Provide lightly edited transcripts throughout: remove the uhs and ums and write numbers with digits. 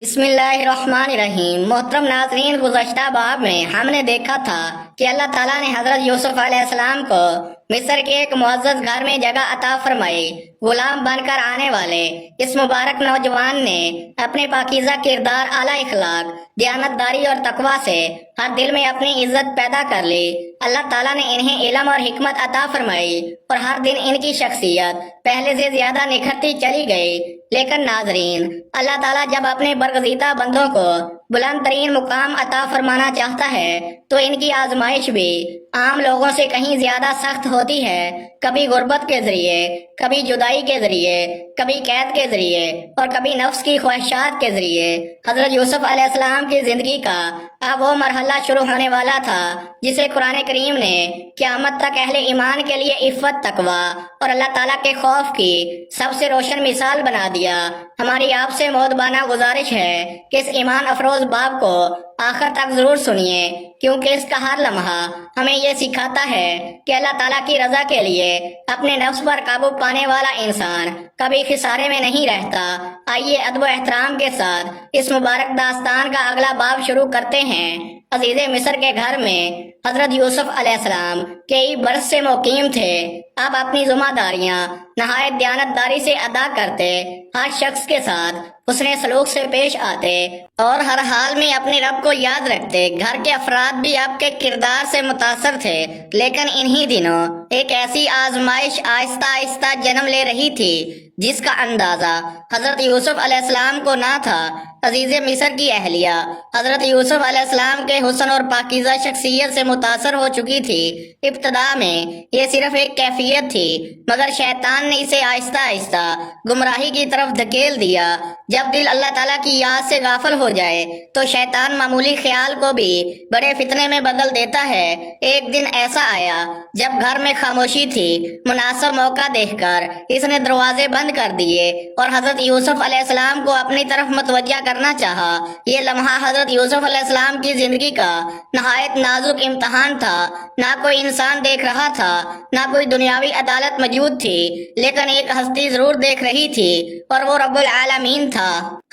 بسم اللہ الرحمن الرحیم۔ محترم ناظرین، گزشتہ باب میں ہم نے دیکھا تھا کہ اللہ تعالیٰ نے حضرت یوسف علیہ السلام کو مصر کے ایک معزز گھر میں جگہ عطا فرمائی۔ غلام بن کر آنے والے اس مبارک نوجوان نے اپنے پاکیزہ کردار، اعلیٰ اخلاق، دیانتداری اور تقوی سے ہر دل میں اپنی عزت پیدا کر لی۔ اللہ تعالیٰ نے انہیں علم اور حکمت عطا فرمائی اور ہر دن ان کی شخصیت پہلے سے زیادہ نکھرتی چلی گئی۔ لیکن ناظرین، اللہ تعالیٰ جب اپنے برگزیدہ بندوں کو بلند ترین مقام عطا فرمانا چاہتا ہے تو ان کی آزمائش بھی عام لوگوں سے کہیں زیادہ سخت ہوتی ہے۔ کبھی غربت کے ذریعے، کبھی جدائی کے ذریعے، کبھی قید کے ذریعے اور کبھی نفس کی خواہشات کے ذریعے۔ حضرت یوسف علیہ السلام کی زندگی کا اب وہ مرحلہ شروع ہونے والا تھا جسے قرآن کریم نے قیامت تک اہل ایمان کے لیے عفت، تقوی اور اللہ تعالیٰ کے خوف کی سب سے روشن مثال بنا دیا۔ ہماری آپ سے مؤدبانہ گزارش ہے کہ اس ایمان افروز باب کو آخر تک ضرور سنیے، کیونکہ اس کا ہر لمحہ ہمیں یہ سکھاتا ہے کہ اللہ تعالیٰ کی رضا کے لیے اپنے نفس پر قابو پانے والا انسان کبھی خسارے میں نہیں رہتا۔ آئیے ادب و احترام کے ساتھ اس مبارک داستان کا اگلا باب شروع کرتے ہیں۔ عزیز مصر کے گھر میں حضرت یوسف علیہ السلام کئی برس سے مقیم تھے۔ اب اپنی ذمہ داریاں نہایت دیانتداری سے ادا کرتے، ہر شخص کے ساتھ حسن سلوک سے پیش آتے اور ہر حال میں اپنے رب کو یاد رکھتے۔ گھر کے افراد بھی آپ کے کردار سے متاثر تھے، لیکن انہی دنوں ایک ایسی آزمائش آہستہ آہستہ جنم لے رہی تھی جس کا اندازہ حضرت یوسف علیہ السلام کو نہ تھا۔ عزیز مصر کی اہلیہ حضرت یوسف علیہ السلام کے حسن اور پاکیزہ شخصیت سے متاثر ہو چکی تھی۔ ابتدا میں یہ صرف ایک کیفیت تھی، مگر شیطان نے اسے آہستہ آہستہ گمراہی کی طرف دھکیل دیا۔ جب دل اللہ تعالیٰ کی یاد سے غافل ہو جائے تو شیطان معمولی خیال کو بھی بڑے فتنے میں بدل دیتا ہے۔ ایک دن ایسا آیا جب گھر میں خاموشی تھی۔ مناسب موقع دیکھ کر اس نے دروازے بند کر دیے اور حضرت یوسف علیہ السلام کو اپنی طرف متوجہ کرنا چاہا۔ یہ لمحہ حضرت یوسف علیہ السلام کی زندگی کا نہایت نازک امتحان تھا۔ نہ کوئی انسان دیکھ رہا تھا، نہ کوئی دنیاوی عدالت موجود تھی، لیکن ایک ہستی ضرور دیکھ رہی تھی اور وہ رب العالمین تھا۔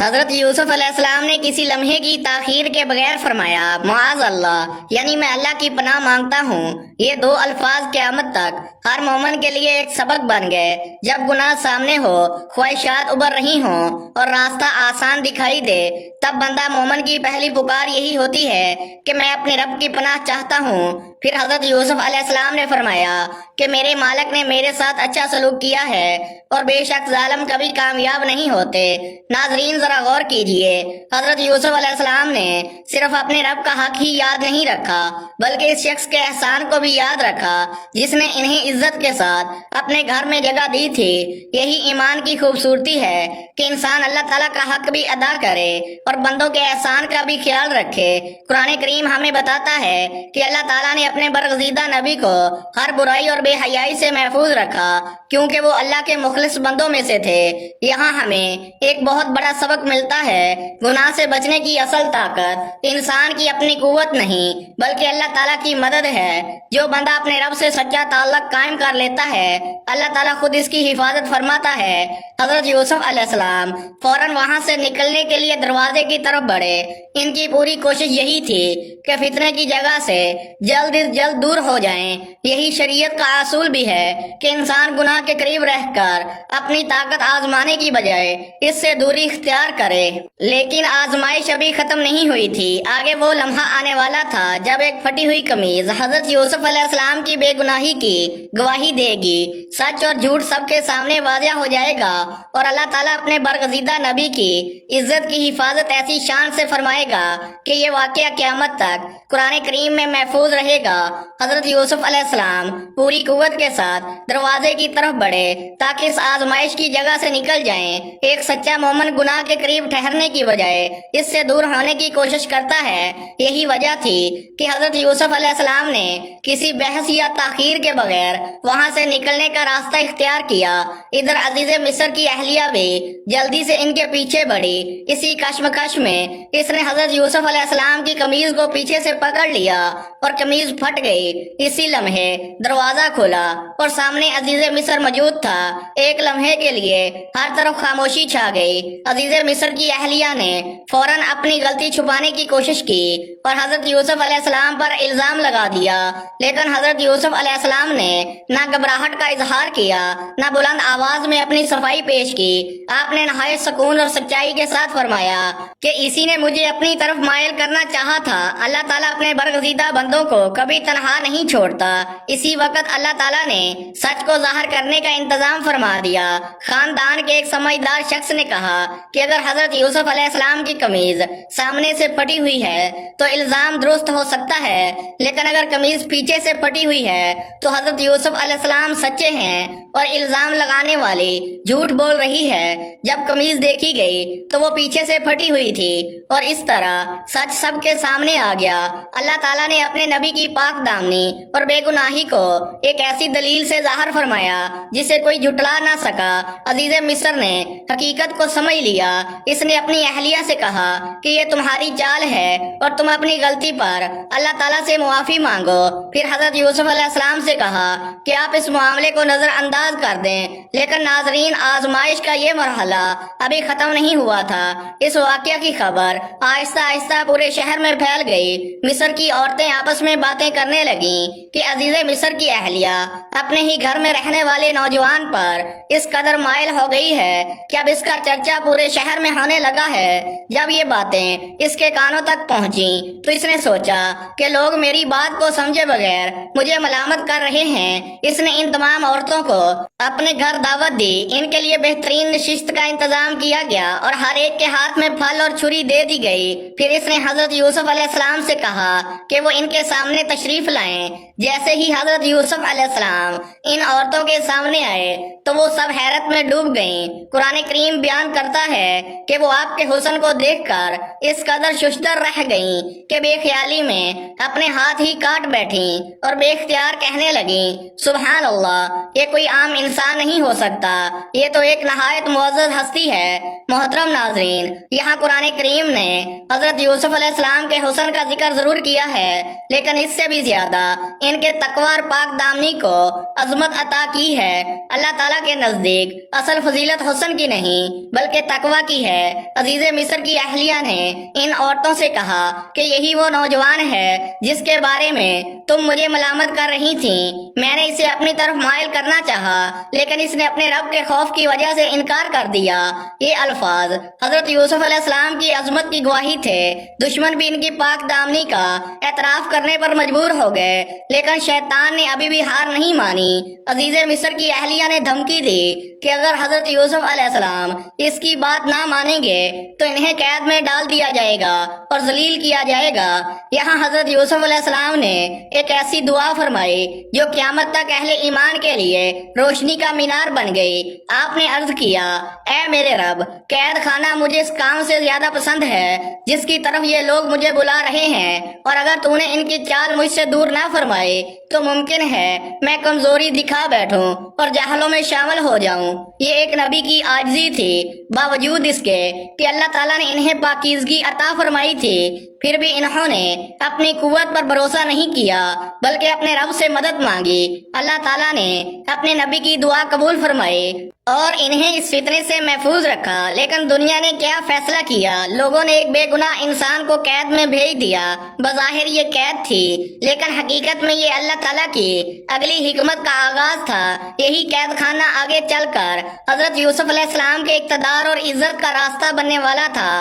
حضرت یوسف علیہ السلام نے کسی لمحے کی تاخیر کے بغیر فرمایا، معاذ اللہ، یعنی میں اللہ کی پناہ مانگتا ہوں۔ یہ دو الفاظ قیامت تک ہر مومن کے لیے ایک سبق بن گئے۔ جب گناہ سامنے ہو، خواہشات ابھر رہی ہوں اور راستہ آسان دکھائی دے، تب بندہ مومن کی پہلی پکار یہی ہوتی ہے کہ میں اپنے رب کی پناہ چاہتا ہوں۔ پھر حضرت یوسف علیہ السلام نے فرمایا کہ میرے مالک نے میرے ساتھ اچھا سلوک کیا ہے اور بے شک ظالم کبھی کامیاب نہیں ہوتے۔ ناظرین ذرا غور کیجئے، حضرت یوسف علیہ السلام نے صرف اپنے رب کا حق ہی یاد نہیں رکھا، بلکہ اس شخص کے احسان کو بھی یاد رکھا جس نے انہیں عزت کے ساتھ اپنے گھر میں جگہ دی تھی۔ یہی ایمان کی خوبصورتی ہے کہ انسان اللہ تعالیٰ کا حق بھی ادا کرے اور بندوں کے احسان کا بھی خیال رکھے۔ قرآن کریم ہمیں بتاتا ہے کہ اللہ تعالیٰ نے اپنے برگزیدہ نبی کو ہر برائی اور بے حیائی سے محفوظ رکھا، کیونکہ وہ اللہ کے مخلص بندوں میں سے تھے۔ یہاں ہمیں ایک بہت بڑا سبق ملتا ہے۔ گناہ سے بچنے کی اصل طاقت انسان کی اپنی قوت نہیں، بلکہ اللہ تعالیٰ کی مدد ہے۔ جو بندہ اپنے رب سے سچا تعلق قائم کر لیتا ہے، اللہ تعالیٰ خود اس کی حفاظت فرماتا ہے۔ حضرت یوسف علیہ السلام فوراً وہاں سے نکلنے کے لیے دروازے کی طرف بڑھے۔ ان کی پوری کوشش یہی تھی کہ فتنے کی جگہ سے جلد از جلد دور ہو جائیں۔ یہی شریعت کا اصول بھی ہے کہ انسان گناہ کے قریب رہ کر اپنی طاقت آزمانے کی بجائے اس سے دوری اختیار کرے۔ لیکن آزمائش ابھی ختم نہیں ہوئی تھی۔ آگے وہ لمحہ آنے والا تھا جب ایک پھٹی ہوئی قمیض حضرت یوسف علیہ السلام کی بے گناہی کی گواہی دے گی۔ سچ اور جھوٹ سب کے سامنے واضح ہو جائے گا اور اللہ تعالیٰ اپنے برگزیدہ نبی کی عزت کی حفاظت ایسی شان سے فرمائے گا کہ یہ واقعہ قیامت تک قرآن کریم میں محفوظ رہے گا۔ حضرت یوسف علیہ السلام پوری قوت کے ساتھ دروازے کی طرف بڑھے تاکہ اس آزمائش کی جگہ سے نکل جائیں۔ ایک سچا مومن گناہ کے قریب ٹھہرنے کی بجائے اس سے دور ہونے کی کوشش کرتا ہے۔ یہی وجہ تھی کہ حضرت یوسف علیہ السلام نے کسی بحث یا تاخیر کے بغیر وہاں سے نکلنے کا راستہ اختیار کیا۔ ادھر عزیز مصر کی اہلیہ بھی جلدی سے ان کے پیچھے بڑھی۔ اسی کشمکش دلکش میں اس نے حضرت یوسف علیہ السلام کی قمیض کو پیچھے سے پکڑ لیا اور قمیض پھٹ گئی۔ اسی لمحے دروازہ کھلا اور سامنے عزیز مصر موجود تھا۔ ایک لمحے کے لیے ہر طرف خاموشی چھا گئی۔ عزیز مصر کی اہلیہ نے فوراً اپنی غلطی چھپانے کی کوشش کی اور حضرت یوسف علیہ السلام پر الزام لگا دیا، لیکن حضرت یوسف علیہ السلام نے نہ گھبراہٹ کا اظہار کیا نہ بلند آواز میں اپنی صفائی پیش کی۔ آپ نے نہایت سکون اور سچائی کے ساتھ فرمایا کہ اسی نے مجھے اپنی طرف مائل کرنا چاہا تھا۔ اللہ تعالیٰ اپنے برگزیدہ بندوں کو کبھی تنہا نہیں چھوڑتا۔ اسی وقت اللہ تعالیٰ نے سچ کو ظاہر کرنے کا انتظام فرما دیا۔ خاندان کے ایک سمجھدار شخص نے کہا کہ اگر حضرت یوسف علیہ السلام کی قمیض سامنے سے پھٹی ہوئی ہے تو الزام درست ہو سکتا ہے، لیکن اگر قمیض پیچھے سے پھٹی ہوئی ہے تو حضرت یوسف علیہ السلام سچے ہیں اور الزام لگانے والی جھوٹ بول رہی ہے۔ جب قمیض دیکھی گئی تو وہ پیچھے سے پھٹی ہوئی تھی اور اس طرح سچ سب کے سامنے آ گیا۔ اللہ تعالیٰ نے اپنے نبی کی پاک دامنی اور بے گناہی کو ایک ایسی دلیل سے ظاہر فرمایا جسے کوئی جھٹلا نہ سکا۔ عزیز مصر نے حقیقت کو سمجھ لیا۔ اس نے اپنی اہلیہ سے کہا کہ یہ تمہاری چال ہے اور تم اپنی غلطی پر اللہ تعالیٰ سے معافی مانگو۔ پھر حضرت یوسف علیہ السلام سے کہا کہ آپ اس معاملے کو نظر انداز کر دیں، لیکن ناظرین، آزمائش کا یہ مرحلہ ابھی ختم نہیں ہوا تھا۔ اس واقعہ کی خبر آہستہ آہستہ پورے شہر میں پھیل گئی۔ مصر کی عورتیں آپس میں باتیں کرنے لگیں کہ عزیز مصر کی اہلیہ اپنے ہی گھر میں رہنے والے نوجوان پر اس قدر مائل ہو گئی ہے کہ اب اس کا چرچا پورے شہر میں ہونے لگا ہے۔ جب یہ باتیں اس کے کانوں تک پہنچی تو اس نے سوچا کہ لوگ میری بات کو سمجھے بغیر مجھے ملامت کر رہے ہیں۔ اس نے ان تمام عورتوں کو اپنے گھر دعوت دی۔ ان کے لیے بہترین نشست کا انتظام کیا گیا اور ہر ایک کے ہاتھ میں پھل اور چھری دے دی گئی۔ پھر اس نے حضرت یوسف علیہ السلام سے کہا کہ وہ ان کے سامنے تشریف لائیں۔ جیسے ہی حضرت یوسف علیہ السلام ان عورتوں کے سامنے آئے تو وہ سب حیرت میں ڈوب گئیں۔ قرآن کریم بیان کرتا ہے کہ وہ آپ کے حسن کو دیکھ کر اس قدر ششدر رہ گئیں کہ بے خیالی میں اپنے ہاتھ ہی کاٹ بیٹھیں اور بے اختیار کہنے لگیں، سبحان اللہ، یہ کوئی عام انسان نہیں ہو سکتا، یہ تو ایک نہایت معزز ہستی ہے۔ محترم ناظرین، یہاں قرآن کریم نے حضرت یوسف علیہ السلام کے حسن کا ذکر ضرور کیا ہے، لیکن اس سے بھی زیادہ ان کے تقوی اور پاک دامنی کو عظمت عطا کی ہے۔ اللہ تعالیٰ کے نزدیک اصل فضیلت حسن کی نہیں بلکہ تقوی کی ہے۔ عزیز مصر کی اہلیہ نے ان عورتوں سے کہا کہ یہی وہ نوجوان ہے جس کے بارے میں تم مجھے ملامت کر رہی تھیں۔ میں نے اسے اپنی طرف مائل کرنا چاہا، لیکن اس نے اپنے رب کے خوف کی وجہ سے انکار کر دیا۔ یہ الفاظ حضرت یوسف علیہ السلام کی عظمت کی گواہی تھے۔ دشمن بھی ان کی پاک دامنی کا اعتراف کرنے پر مجبور ہو گئے، لیکن شیطان نے ابھی بھی ہار نہیں مانی۔ عزیز مصر کی اہلیہ نے دھمکی دی کہ اگر حضرت یوسف علیہ السلام اس کی بات نہ مانیں گے تو انہیں قید میں ڈال دیا جائے گا اور ذلیل کیا جائے گا۔ یہاں حضرت یوسف علیہ السلام نے ایک ایسی دعا فرمائی جو قیامت تک اہل ایمان کے لیے روشنی کا مینار بن گئی۔ آپ نے عرض کیا، اے میرے رب، قید خانہ مجھے اس کام سے زیادہ پسند ہے جس کی طرف یہ لوگ مجھے بلا رہے ہیں، اور اگر تو نے ان کی چال مجھ سے دور نہ فرمائی تو ممکن ہے میں کمزوری دکھا بیٹھوں اور جاہلوں میں شامل ہو جاؤں۔ یہ ایک نبی کی عاجزی تھی، باوجود اس کے کہ اللہ تعالیٰ نے انہیں پاکیزگی عطا فرمائی تھی، پھر بھی انہوں نے اپنی قوت پر بھروسہ نہیں کیا بلکہ اپنے رب سے مدد مانگی۔ اللہ تعالیٰ نے اپنے نبی کی دعا قبول فرمائی اور انہیں اس فتنے سے محفوظ رکھا۔ لیکن دنیا نے کیا فیصلہ کیا؟ لوگوں نے ایک بے گناہ انسان کو قید میں بھیج دیا۔ بظاہر یہ قید تھی، لیکن حقیقت میں یہ اللہ تعالیٰ کی اگلی حکمت کا آغاز تھا۔ یہی قید خانہ آگے چل کر حضرت یوسف علیہ السلام کے اقتدار اور عزت کا راستہ بننے والا تھا۔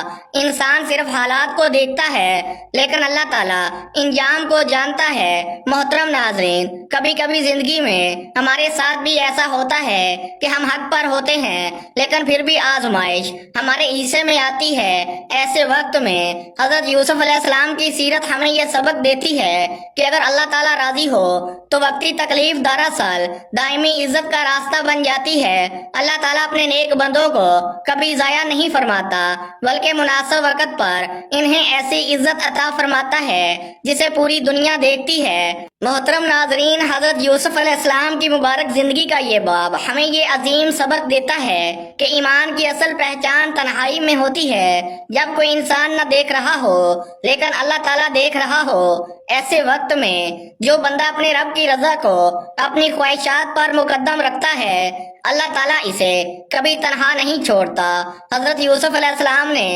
انسان صرف حالات کو دیکھتا ہے، لیکن اللہ تعالیٰ انجام کو جانتا ہے۔ محترم ناظرین، کبھی کبھی زندگی میں ہمارے ساتھ بھی ایسا ہوتا ہے کہ ہم حق پر ہوتے ہیں، لیکن پھر بھی آزمائش ہمارے حصے میں آتی ہے۔ ایسے وقت میں حضرت یوسف علیہ السلام کی سیرت ہمیں یہ سبق دیتی ہے کہ اگر اللہ تعالیٰ راضی ہو تو وقتی تکلیف دراصل دائمی عزت کا راستہ بن جاتی ہے۔ اللہ تعالیٰ اپنے نیک بندوں کو کبھی ضائع نہیں فرماتا بلکہ مناسب وقت پر انہیں ایسی عزت عطا فرماتا ہے جسے پوری دنیا دیکھتی ہے۔ محترم ناظرین، حضرت یوسف علیہ السلام کی مبارک زندگی کا یہ باب ہمیں یہ عظیم سبق دیتا ہے کہ ایمان کی اصل پہچان تنہائی میں ہوتی ہے، جب کوئی انسان نہ دیکھ رہا ہو لیکن اللہ تعالیٰ دیکھ رہا ہو۔ ایسے وقت میں جو بندہ اپنے رب کی رضا کو اپنی خواہشات پر مقدم رکھتا ہے، اللہ تعالیٰ اسے کبھی تنہا نہیں چھوڑتا۔ حضرت یوسف علیہ السلام نے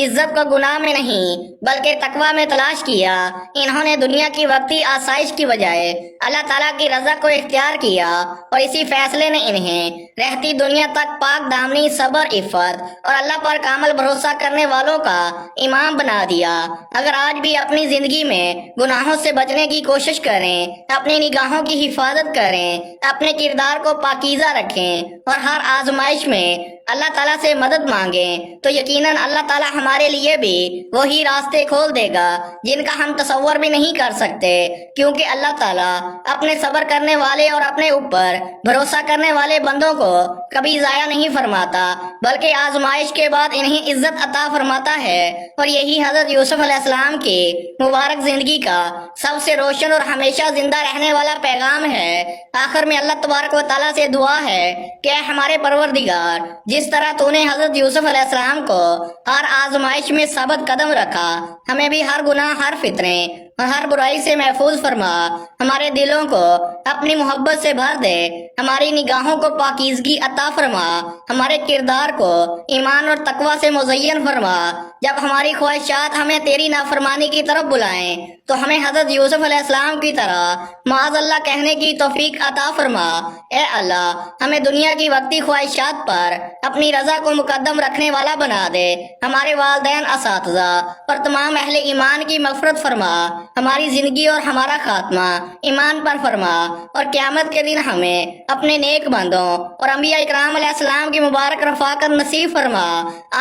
عزت کو گناہ میں نہیں بلکہ تقوی میں تلاش کیا۔ انہوں نے دنیا کی وقتی آسائش کی بجائے اللہ تعالیٰ کی رضا کو اختیار کیا، اور اسی فیصلے نے انہیں رہتی دنیا تک پاک دامنی، صبر، عفت اور اللہ پر کامل بھروسہ کرنے والوں کا امام بنا دیا۔ اگر آج بھی اپنی زندگی میں گناہوں سے بچنے کی کوشش کریں، اپنی نگاہوں کی حفاظت کریں، اپنے کردار کو پاکیزہ رکھیں اور ہر آزمائش میں اللہ تعالیٰ سے مدد مانگیں، تو یقیناً اللہ تعالیٰ ہمارے لیے بھی وہی راستے کھول دے گا جن کا ہم تصور بھی نہیں کر سکتے، کیونکہ اللہ تعالیٰ اپنے صبر کرنے والے اور اپنے اوپر بھروسہ کرنے والے بندوں کو کبھی ضائع نہیں فرماتا، بلکہ آزمائش کے بعد انہیں عزت عطا فرماتا ہے۔ اور یہی حضرت یوسف علیہ السلام کی مبارک زندگی کا سب سے روشن اور ہمیشہ زندہ رہنے والا پیغام ہے۔ آخر میں اللہ تبارک و تعالیٰ سے دعا ہے کہ اے ہمارے پروردگار، جس طرح تو نے حضرت یوسف علیہ السلام کو ہر آزمائش میں ثابت قدم رکھا، ہمیں بھی ہر گناہ، ہر فتنے اور ہر برائی سے محفوظ فرما، ہمارے دلوں کو اپنی محبت سے بھر دے، ہماری نگاہوں کو پاکیزگی عطا فرما، ہمارے کردار کو ایمان اور تقوی سے مزین فرما۔ جب ہماری خواہشات ہمیں تیری نافرمانی کی طرف بلائیں تو ہمیں حضرت یوسف علیہ السلام کی طرح معاذ اللہ کہنے کی توفیق عطا فرما۔ اے اللہ، ہمیں دنیا کی وقتی خواہشات پر اپنی رضا کو مقدم رکھنے والا بنا دے، ہمارے والدین، اساتذہ اور تمام اہل ایمان کی مغفرت فرما، ہماری زندگی اور ہمارا خاتمہ ایمان پر فرما، اور قیامت کے دن ہمیں اپنے نیک بندوں اور انبیاء اکرام علیہ السلام کی مبارک رفاقت نصیب فرما،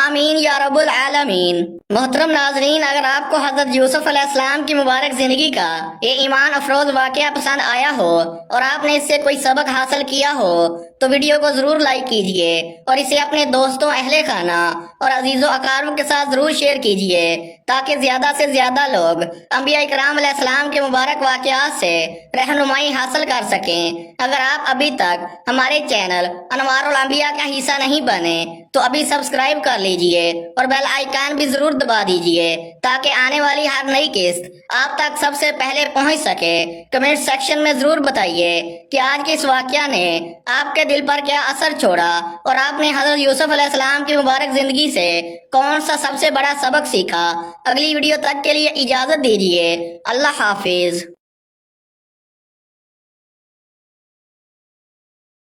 آمین یا رب العالمین۔ محترم ناظرین، اگر آپ کو حضرت یوسف علیہ السلام کی مبارک زندگی کا یہ ایمان افروز واقعہ پسند آیا ہو اور آپ نے اس سے کوئی سبق حاصل کیا ہو تو ویڈیو کو ضرور لائک کیجئے اور اسے اپنے دوستوں، اہل خانہ اور عزیز و اقارب کے ساتھ ضرور شیئر کیجئے، تاکہ زیادہ سے زیادہ لوگ انبیاء اکرام علیہ السلام کے مبارک واقعات سے رہنمائی حاصل کر سکیں۔ اگر آپ ابھی تک ہمارے چینل انوار الانبیاء کا حصہ نہیں بنے تو ابھی سبسکرائب کر لیجئے اور بیل آئیکن بھی ضرور دبا دیجئے، تاکہ آنے والی ہر نئی قسط آپ تک سب سے پہلے پہنچ سکے۔ کمنٹ سیکشن میں ضرور بتائیے کہ آج کے اس واقعہ نے آپ کے دل پر کیا اثر چھوڑا اور آپ نے حضرت یوسف علیہ السلام کی مبارک زندگی سے کون سا سب سے بڑا سبق سیکھا۔ اگلی ویڈیو تک کے لیے اجازت دیجیے، اللہ حافظ۔